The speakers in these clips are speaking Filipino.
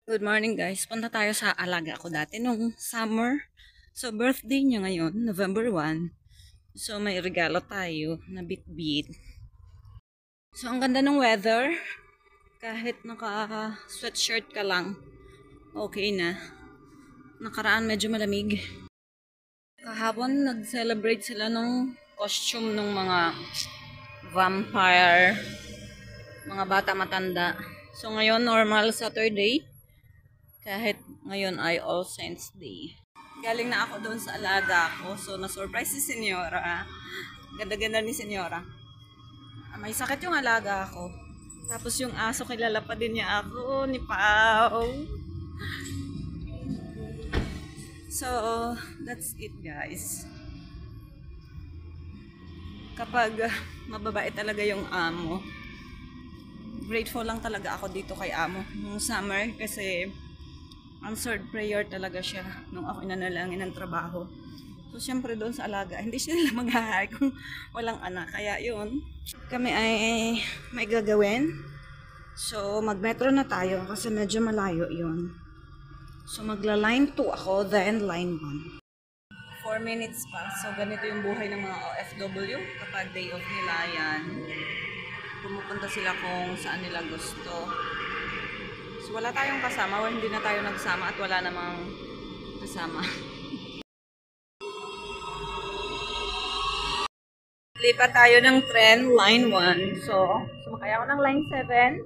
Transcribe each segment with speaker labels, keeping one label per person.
Speaker 1: Good morning guys. Punta tayo sa alaga ko dati nung summer. So birthday niya ngayon, November 1. So may regalo tayo na bit-bit. So ang ganda ng weather. Kahit naka sweatshirt ka lang, okay na. Nakaraan medyo malamig. Kahapon nag-celebrate sila nung costume ng mga vampire, mga bata matanda. So ngayon normal Saturday. Kahit ngayon ay All Saints Day. Galing na ako doon sa alaga ko. So, na-surprise si Senyora. Ganda-ganda ni Senyora. May sakit yung alaga ko. Tapos yung aso, kilala pa din niya ako, ni Pao. So, that's it guys. Kapag mababait talaga yung amo, grateful lang talaga ako dito kay amo. Nung summer, kasi answered prayer talaga siya nung ako nanalangin ng trabaho. So, syempre doon sa alaga, hindi siya nila mag-hire kung walang anak. Kaya yun, kami ay may gagawin. So, mag-metro na tayo kasi medyo malayo yun. So, magla-line 2 ako, then line 1. 4 minutes pa. So, ganito yung buhay ng mga OFW. Kapag day off nila yan, pumupunta sila kung saan nila gusto. So, wala tayong kasama o hindi na tayo nagsama at wala namang kasama. Lipat tayo ng tren, line 1. So, sumakay ako ng line 7,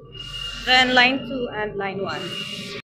Speaker 1: then line 2 and line 1.